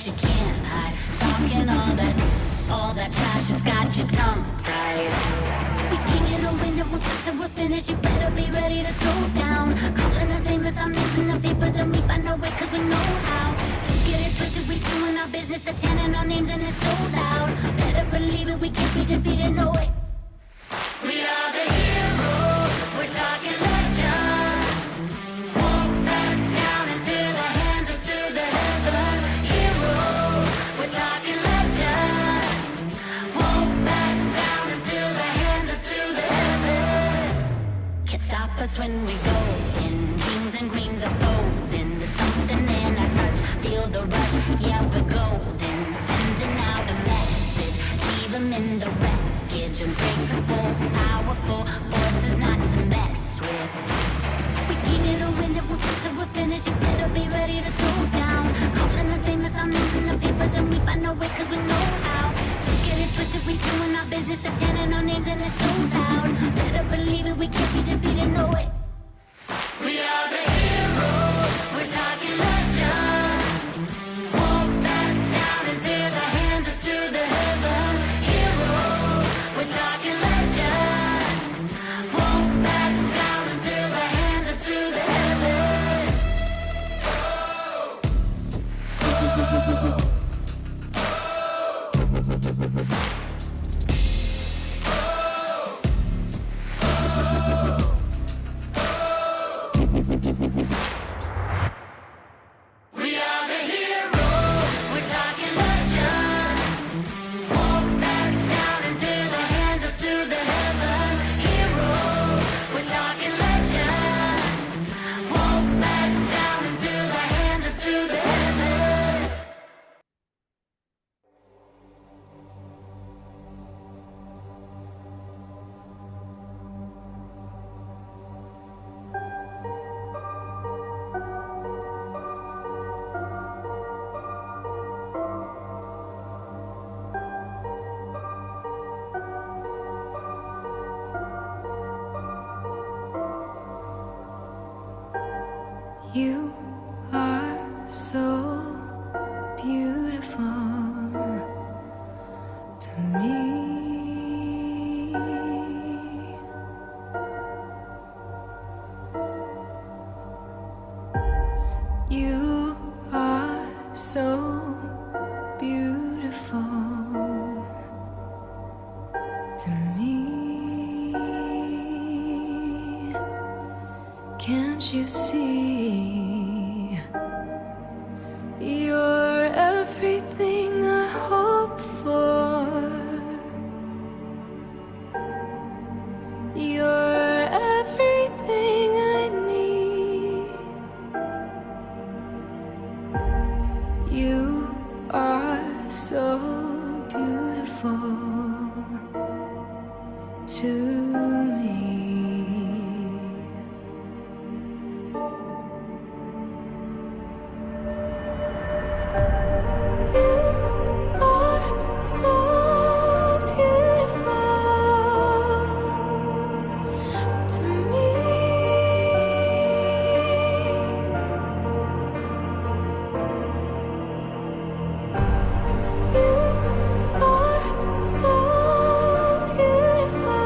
you can't hide. Talking all that trash, it's got your tongue tied. We king in the window, we'll start till we're finished. You better be ready to throw down. Calling us nameless, I'm missing the papers, and we find our way cause we know how. You get it twisted, we doing our business, the chanting our names and it's so loud. Better believe it, we can't be defeated, no way. We are the heroes, we're talking legend. Won't back down until our hands are to the heavens. Heroes, we're talking legends. Won't back down until our hands are to the heavens. Can't stop us when we go in. Kings and queens are folding. There's something in our touch. Feel the rush, yeah, we're golden. Sending out a message, leave them in the wreckage. Unbreakable, powerful, forces not to mess with. We keep it a win, we'll fight till we're finished. You better be ready to throw down. Calling us famous, I'm losing the papers, and we find our way cause we know how. You get it twisted, we doing our business, the chanting our names and it's so loud. Better believe it, we can't be defeated, no way. We are the heroes, we're talking legend. Won't back down until our hands are to the heavens. Heroes, we're talking legends. Won't back down until our hands are to the heavens. We are the heroes, we're talking legend. Won't back down until our hands are to the heavens. Heroes, we're talking legends. Won't back down until our hands are to the heavens. You are so beautiful to me. You are so beautiful to me. Can't you see? You're everything I hope for. You're everything I need. You are so beautiful to me. So beautiful to me. You are so beautiful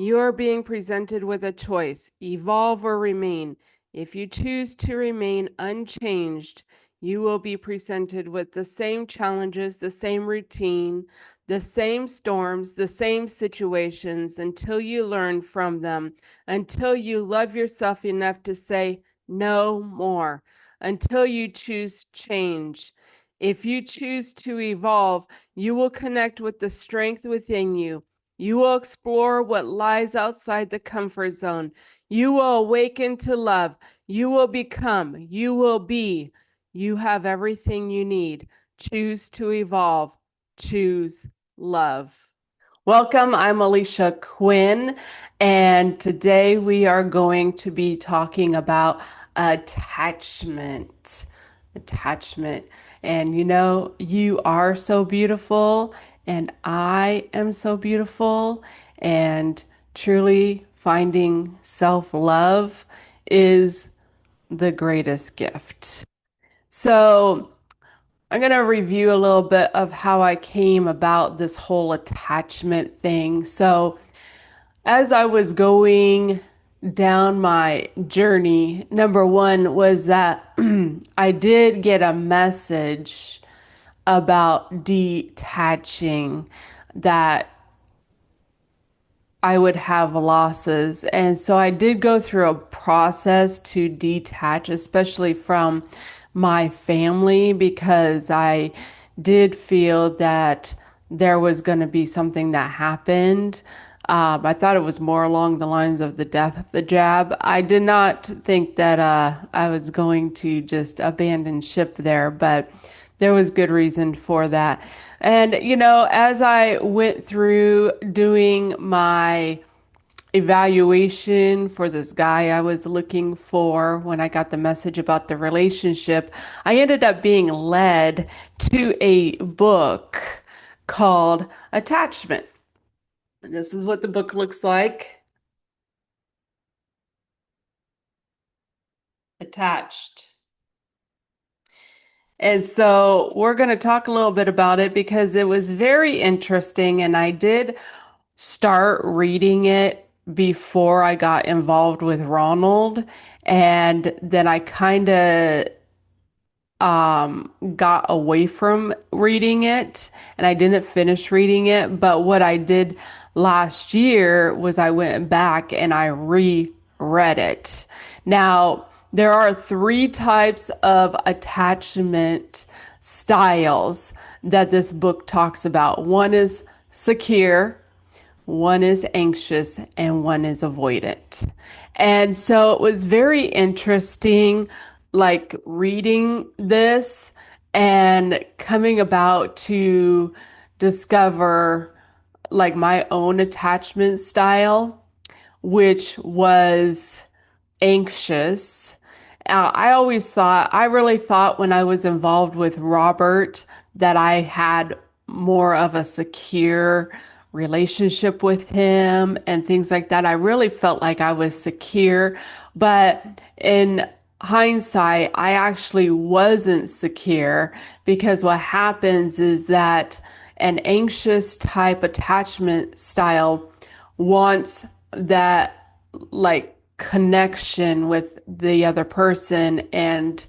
You are being presented with a choice: evolve or remain. If you choose to remain unchanged, you will be presented with the same challenges, the same routine, the same storms, the same situations until you learn from them, until you love yourself enough to say no more, until you choose change. If you choose to evolve, you will connect with the strength within you. You will explore what lies outside the comfort zone. You will awaken to love. You will become. You will be. You have everything you need. Choose to evolve. Choose love. Welcome, I'm Alisha Quinn, and today we are going to be talking about attachment. Attachment. And you are so beautiful, and I am so beautiful, and truly finding self love is the greatest gift. So, I'm going to review a little bit of how I came about this whole attachment thing. So, as I was going down my journey, number one was that I did get a message about detaching, that I would have losses. And so I did go through a process to detach, especially from my family, because I did feel that there was going to be something that happened. I thought it was more along the lines of the death of the jab. I did not think that I was going to just abandon ship there, but there was good reason for that. And, as I went through doing my evaluation for this guy I was looking for when I got the message about the relationship, I ended up being led to a book called Attachment. And this is what the book looks like. Attached. And so we're going to talk a little bit about it because it was very interesting, and I did start reading it before I got involved with Ronald, and then I kind of got away from reading it, and I didn't finish reading it. But what I did last year was I went back and I reread it. Now, there are three types of attachment styles that this book talks about. One is secure, one is anxious, and one is avoidant. And so it was very interesting, like reading this and coming about to discover like my own attachment style, which was anxious. I really thought when I was involved with Robert that I had more of a secure relationship with him and things like that. I really felt like I was secure, but in hindsight, I actually wasn't secure, because what happens is that an anxious type attachment style wants that like connection with the other person, and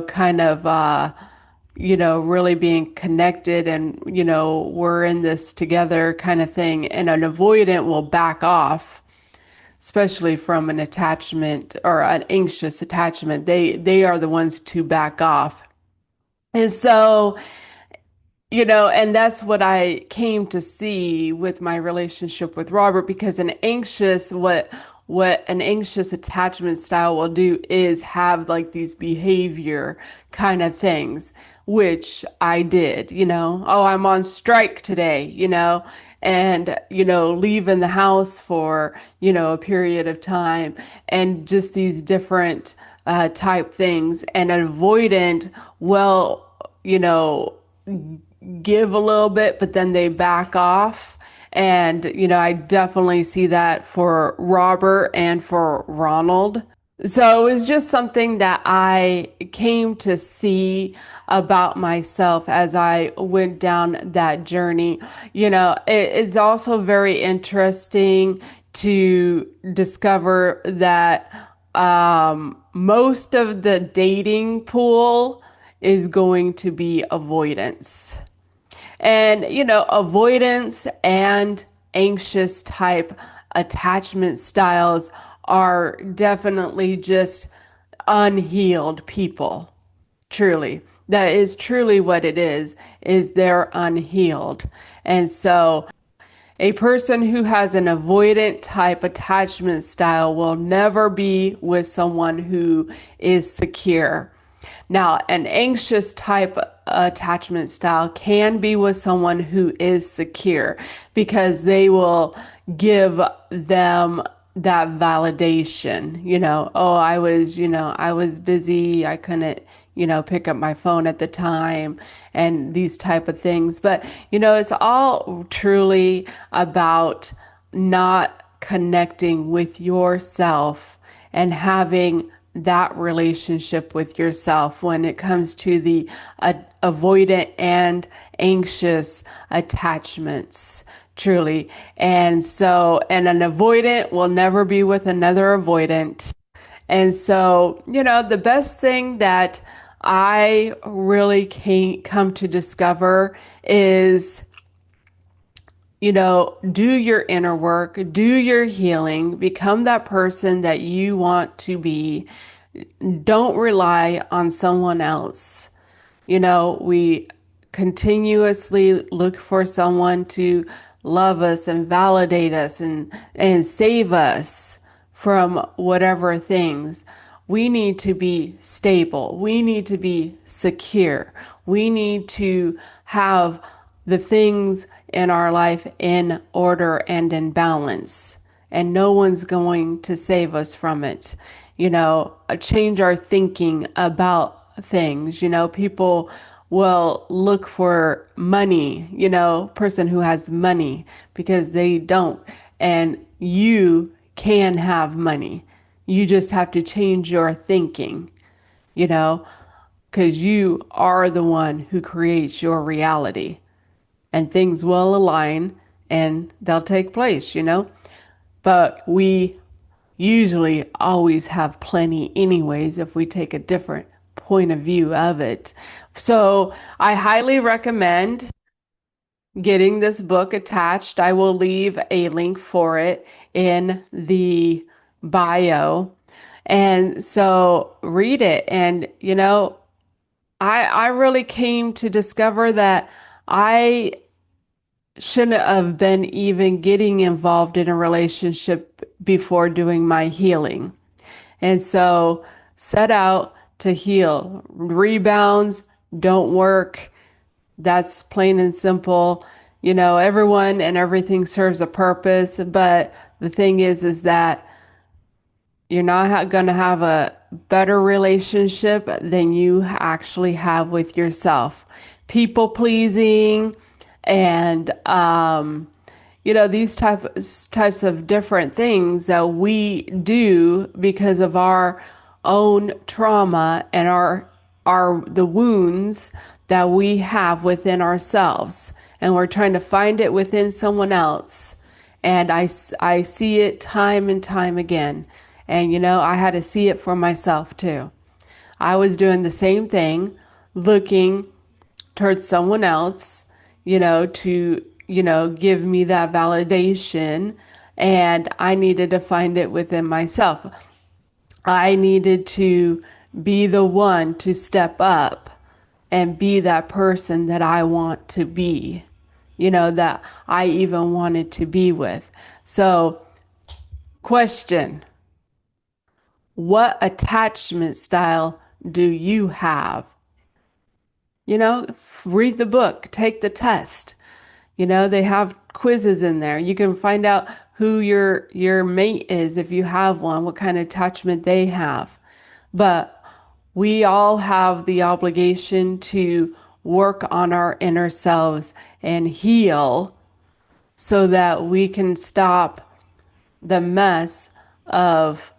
kind of really being connected, and we're in this together kind of thing. And an avoidant will back off, especially from an attachment or an anxious attachment. They are the ones to back off. And so, and that's what I came to see with my relationship with Robert, because what an anxious attachment style will do is have like these behavior kind of things, which I did, oh, I'm on strike today, and leaving the house for, a period of time, and just these different type things. And an avoidant, well, give a little bit, but then they back off. And, I definitely see that for Robert and for Ronald. So it was just something that I came to see about myself as I went down that journey. It is also very interesting to discover that most of the dating pool is going to be avoidance. And, avoidance and anxious type attachment styles are definitely just unhealed people. Truly. That is truly what it is they're unhealed. And so a person who has an avoidant type attachment style will never be with someone who is secure. Now, an anxious type attachment style can be with someone who is secure because they will give them that validation, oh, I was busy, I couldn't, pick up my phone at the time and these type of things. But, it's all truly about not connecting with yourself and having that relationship with yourself when it comes to the avoidant and anxious attachments, truly. And so, and an avoidant will never be with another avoidant. And so, the best thing that I really came come to discover is, do your inner work, do your healing, become that person that you want to be. Don't rely on someone else. We continuously look for someone to love us and validate us and save us from whatever things. We need to be stable. We need to be secure. We need to have the things in our life in order and in balance. And no one's going to save us from it. Change our thinking about things. People will look for money, person who has money because they don't. And you can have money. You just have to change your thinking, because you are the one who creates your reality and things will align and they'll take place, But we usually always have plenty anyways if we take a different point of view of it. So I highly recommend getting this book attached. I will leave a link for it in the bio. And so read it. And, I really came to discover that I shouldn't have been even getting involved in a relationship before doing my healing. And so set out to heal. Rebounds don't work. That's plain and simple. Everyone and everything serves a purpose, but the thing is that you're not going to have a better relationship than you actually have with yourself. People pleasing and these types of different things that we do because of our own trauma and our the wounds that we have within ourselves, and we're trying to find it within someone else. And I see it time and time again. And I had to see it for myself too. I was doing the same thing, looking towards someone else, to, give me that validation. And I needed to find it within myself. I needed to be the one to step up and be that person that I want to be, that I even wanted to be with. So, question. What attachment style do you have? Read the book, take the test. They have quizzes in there. You can find out who your mate is if you have one, what kind of attachment they have. But we all have the obligation to work on our inner selves and heal so that we can stop the mess of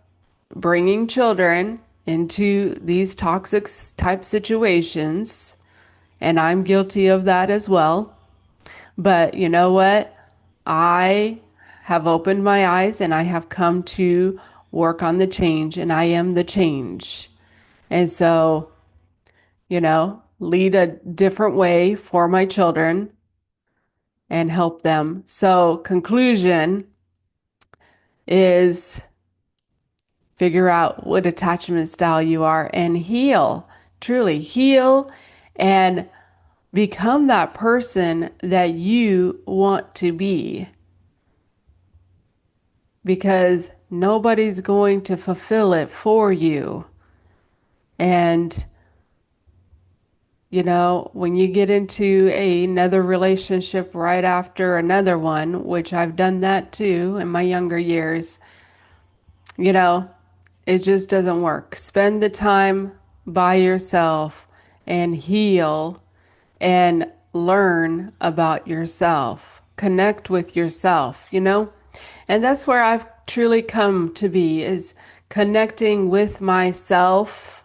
bringing children into these toxic type situations. And I'm guilty of that as well. But you know what? I have opened my eyes and I have come to work on the change, and I am the change. And so, lead a different way for my children and help them. So, conclusion is figure out what attachment style you are and heal, truly heal, and become that person that you want to be. Because nobody's going to fulfill it for you. And, when you get into another relationship right after another one, which I've done that too in my younger years, it just doesn't work. Spend the time by yourself and heal and learn about yourself. Connect with yourself, And that's where I've truly come to be, is connecting with myself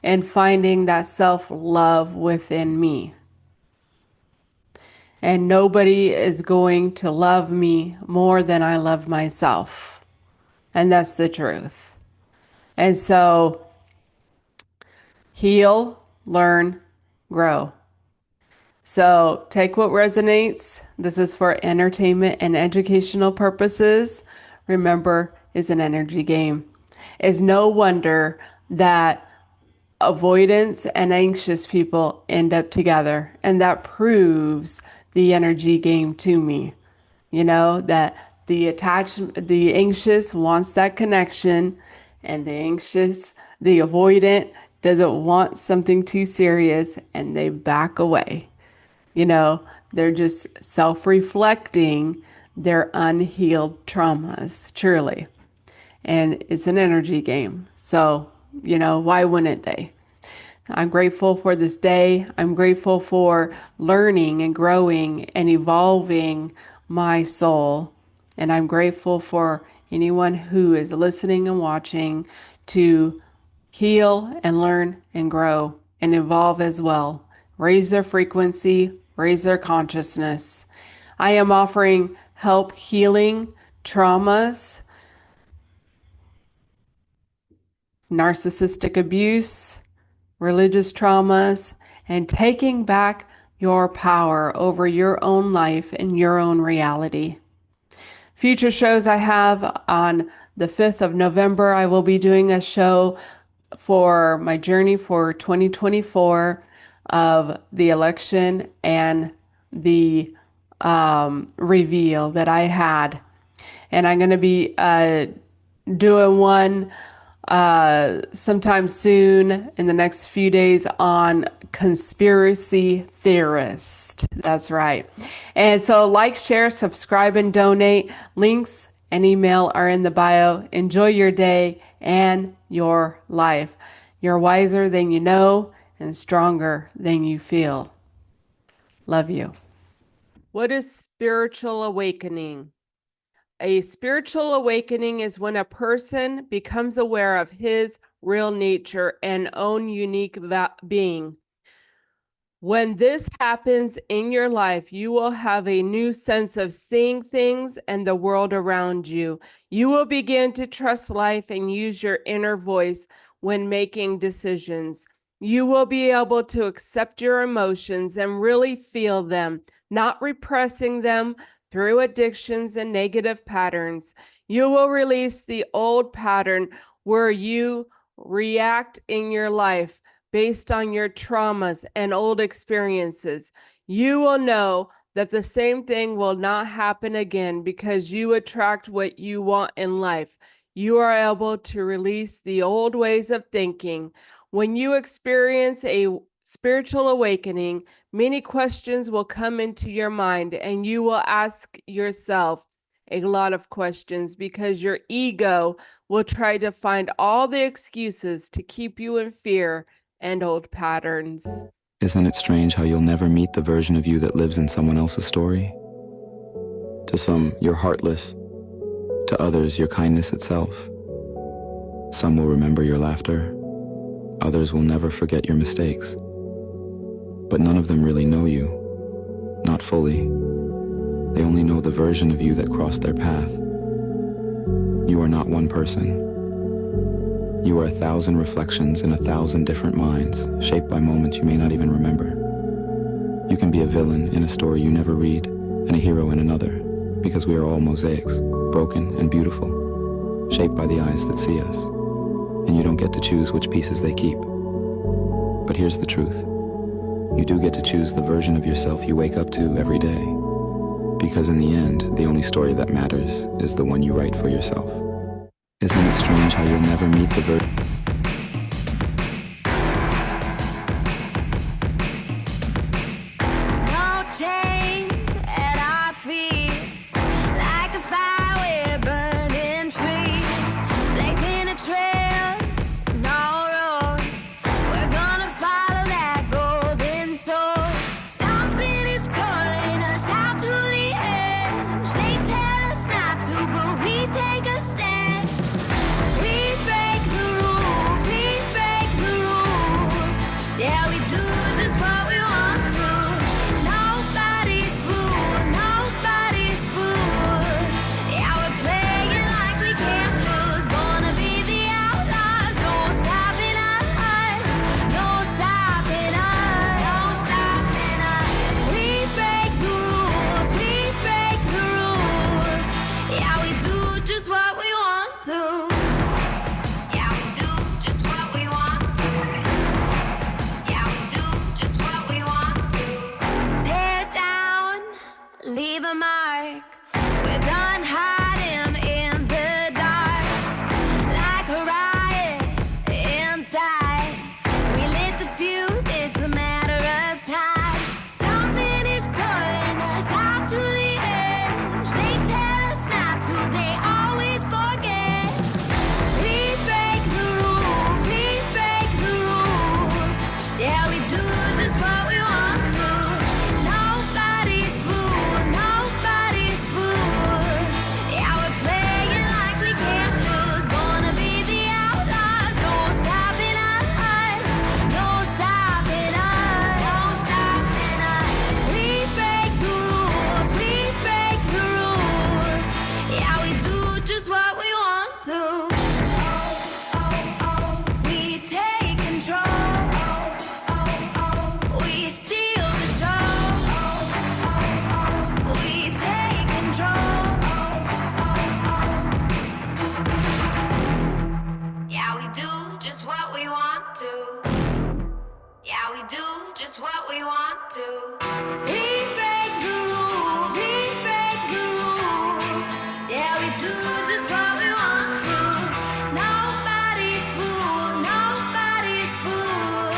and finding that self-love within me. And nobody is going to love me more than I love myself. And that's the truth. And so, heal, learn, grow. So take what resonates. This is for entertainment and educational purposes. Remember, it's an energy game. It's no wonder that avoidance and anxious people end up together. And that proves the energy game to me. That the anxious wants that connection, and the avoidant doesn't want something too serious, and they back away. They're just self-reflecting their unhealed traumas, truly. And it's an energy game. So, why wouldn't they? I'm grateful for this day. I'm grateful for learning and growing and evolving my soul. And I'm grateful for anyone who is listening and watching to heal and learn and grow and evolve as well. Raise their frequency, raise their consciousness. I am offering help healing traumas, narcissistic abuse, religious traumas, and taking back your power over your own life and your own reality. Future shows I have on the 5th of November, I will be doing a show for my journey for 2024 of the election and the reveal that I had. And I'm going to be doing one sometime soon in the next few days on conspiracy theorist. That's right. And so like, share, subscribe, and donate. Links and email are in the bio. Enjoy your day and your life. You're wiser than you know and stronger than you feel. Love you. What is spiritual awakening? A spiritual awakening is when a person becomes aware of his real nature and own unique being. When this happens in your life, you will have a new sense of seeing things and the world around you. You will begin to trust life and use your inner voice when making decisions. You will be able to accept your emotions and really feel them, not repressing them through addictions and negative patterns. You will release the old pattern where you react in your life based on your traumas and old experiences. You will know that the same thing will not happen again because you attract what you want in life. You are able to release the old ways of thinking. When you experience a spiritual awakening, many questions will come into your mind, and you will ask yourself a lot of questions because your ego will try to find all the excuses to keep you in fear and old patterns. Isn't it strange how you'll never meet the version of you that lives in someone else's story? To some, you're heartless. To others, you're kindness itself. Some will remember your laughter. Others will never forget your mistakes. But none of them really know you. Not fully. They only know the version of you that crossed their path. You are not one person. You are 1,000 reflections in 1,000 different minds, shaped by moments you may not even remember. You can be a villain in a story you never read, and a hero in another, because we are all mosaics, broken and beautiful, shaped by the eyes that see us. And you don't get to choose which pieces they keep. But here's the truth. You do get to choose the version of yourself you wake up to every day. Because in the end, the only story that matters is the one you write for yourself. Isn't it strange how you'll never meet the version? No chains at our feet, like a fire we're burning free, blazing a trail, no roads. We're gonna follow that golden soul. Something is pulling us out to the edge. They tell us not to, but we take a stand. We break the rules, we break the rules. Yeah, we do just what we want to. Nobody's fool, nobody's fool. Yeah, we're playing like we can't lose. Born to be the outlaws, no stopping us, no stopping us, no stopping us. We break the rules, we break the rules. Yeah, we do just what we want to. Yeah, we do just what we want to. Yeah, we do just what we want to. Tear down, leave a mark. We're done hiding in the dark, like a riot inside. We lit the fuse, it's a matter of time. Something is pulling us out to the edge. They tell us not to, they always forget. We break the rules, we break the rules. Yeah, we do just what we want to. Nobody's fool, nobody's fool. Yeah, we're playing like we can't lose. Born to be the outlaws, no stopping us, no stopping us, no stopping us. We break the rules, we break the rules. Yeah, we do just what we want to. We take control. We steal the show. We take control. Yeah, we do just what we want to. Yeah, we do just what we want to. We break the rules, we break the rules. Yeah, we do just what we want to. Nobody's fool, nobody's fool.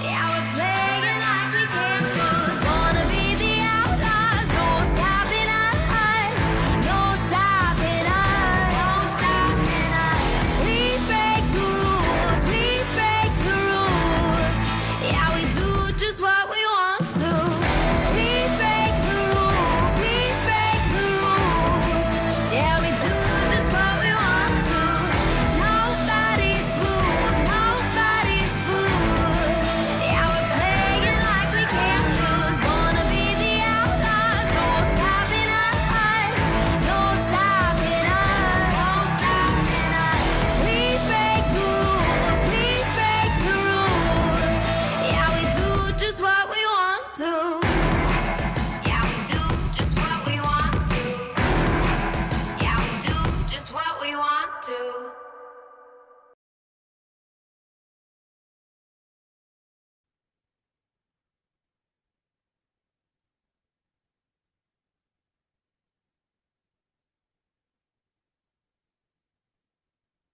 Yeah, we're playing like we can't lose. Born to be the outlaws, no stopping us, no stopping us, no stopping us. We break the rules, we break the rules. Yeah, we do just what we want to. We break the rules, we break the rules. Yeah, we do just what we want to. Nobody's fool, nobody's fool. Yeah, we're playing like we can't lose. Born to be the outlaws, no stopping us, no stopping us, no stopping us. We break the rules, we break the rules. Yeah, we do just what we want to. Yeah, we do just what we want to. Yeah, we do just what we want to.